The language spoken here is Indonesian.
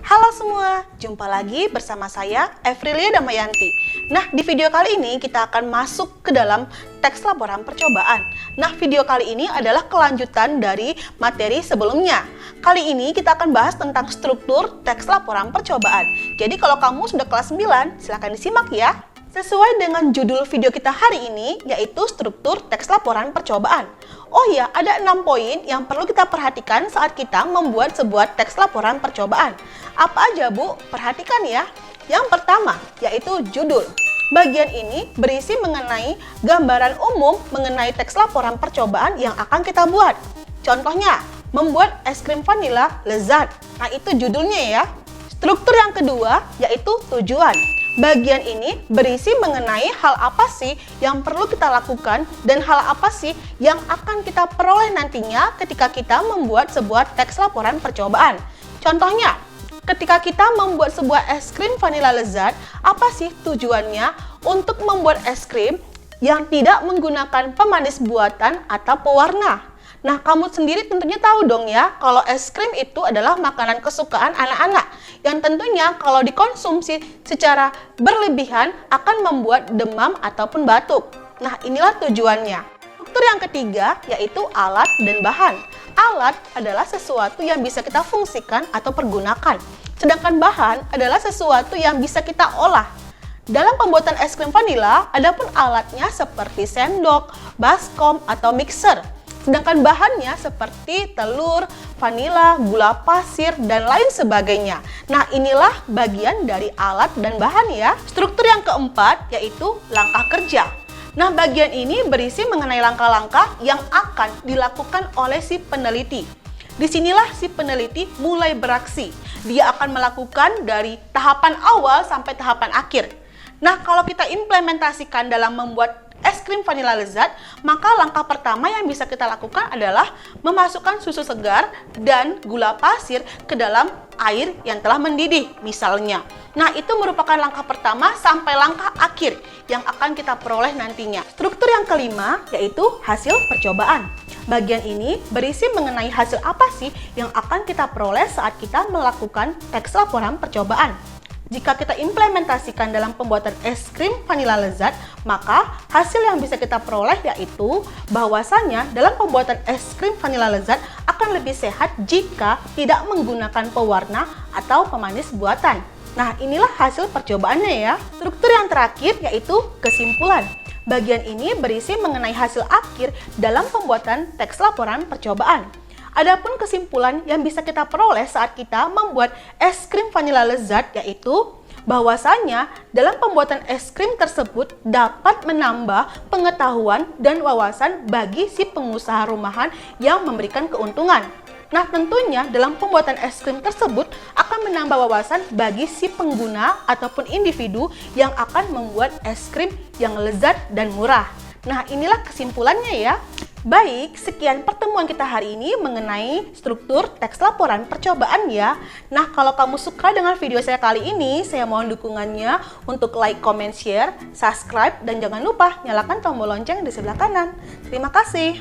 Halo semua, jumpa lagi bersama saya Evrilia Damayanti. Nah, di video kali ini kita akan masuk ke dalam teks laporan percobaan. Nah, video kali ini adalah kelanjutan dari materi sebelumnya. Kali ini kita akan bahas tentang struktur teks laporan percobaan. Jadi kalau kamu sudah kelas 9, silahkan disimak ya. Sesuai dengan judul video kita hari ini, yaitu struktur teks laporan percobaan. Oh ya, ada 6 poin yang perlu kita perhatikan saat kita membuat sebuah teks laporan percobaan. Apa aja, Bu? Perhatikan ya. Yang pertama, yaitu judul. Bagian ini berisi mengenai gambaran umum mengenai teks laporan percobaan yang akan kita buat. Contohnya, membuat es krim vanila lezat. Nah, itu judulnya ya. Struktur yang kedua, yaitu tujuan. Bagian ini berisi mengenai hal apa sih yang perlu kita lakukan dan hal apa sih yang akan kita peroleh nantinya ketika kita membuat sebuah teks laporan percobaan. Contohnya, ketika kita membuat sebuah es krim vanila lezat, apa sih tujuannya untuk membuat es krim yang tidak menggunakan pemanis buatan atau pewarna? Nah, kamu sendiri tentunya tahu dong ya, kalau es krim itu adalah makanan kesukaan anak-anak yang tentunya kalau dikonsumsi secara berlebihan akan membuat demam ataupun batuk. Nah, inilah tujuannya. Struktur yang ketiga yaitu alat dan bahan. Alat adalah sesuatu yang bisa kita fungsikan atau pergunakan, sedangkan bahan adalah sesuatu yang bisa kita olah. Dalam pembuatan es krim vanila, adapun alatnya seperti sendok, baskom, atau mixer. Sedangkan bahannya seperti telur, vanila, gula pasir, dan lain sebagainya. Nah, inilah bagian dari alat dan bahan ya. Struktur yang keempat yaitu langkah kerja. Nah, bagian ini berisi mengenai langkah-langkah yang akan dilakukan oleh si peneliti. Disinilah si peneliti mulai beraksi. Dia akan melakukan dari tahapan awal sampai tahapan akhir. Nah, kalau kita implementasikan dalam membuat es krim vanila lezat, maka langkah pertama yang bisa kita lakukan adalah memasukkan susu segar dan gula pasir ke dalam air yang telah mendidih misalnya. Nah, itu merupakan langkah pertama sampai langkah akhir yang akan kita peroleh nantinya. Struktur yang kelima yaitu hasil percobaan. Bagian ini berisi mengenai hasil apa sih yang akan kita peroleh saat kita melakukan teks laporan percobaan. Jika kita implementasikan dalam pembuatan es krim vanila lezat, maka hasil yang bisa kita peroleh yaitu bahwasanya dalam pembuatan es krim vanila lezat akan lebih sehat jika tidak menggunakan pewarna atau pemanis buatan. Nah, inilah hasil percobaannya ya. Struktur yang terakhir yaitu kesimpulan. Bagian ini berisi mengenai hasil akhir dalam pembuatan teks laporan percobaan. Adapun kesimpulan yang bisa kita peroleh saat kita membuat es krim vanila lezat yaitu bahwasanya dalam pembuatan es krim tersebut dapat menambah pengetahuan dan wawasan bagi si pengusaha rumahan yang memberikan keuntungan. Nah, tentunya dalam pembuatan es krim tersebut akan menambah wawasan bagi si pengguna ataupun individu yang akan membuat es krim yang lezat dan murah. Nah, inilah kesimpulannya ya. Baik, sekian pertemuan kita hari ini mengenai struktur teks laporan percobaan ya. Nah, kalau kamu suka dengan video saya kali ini, saya mohon dukungannya untuk like, comment, share, subscribe, dan jangan lupa nyalakan tombol lonceng di sebelah kanan. Terima kasih.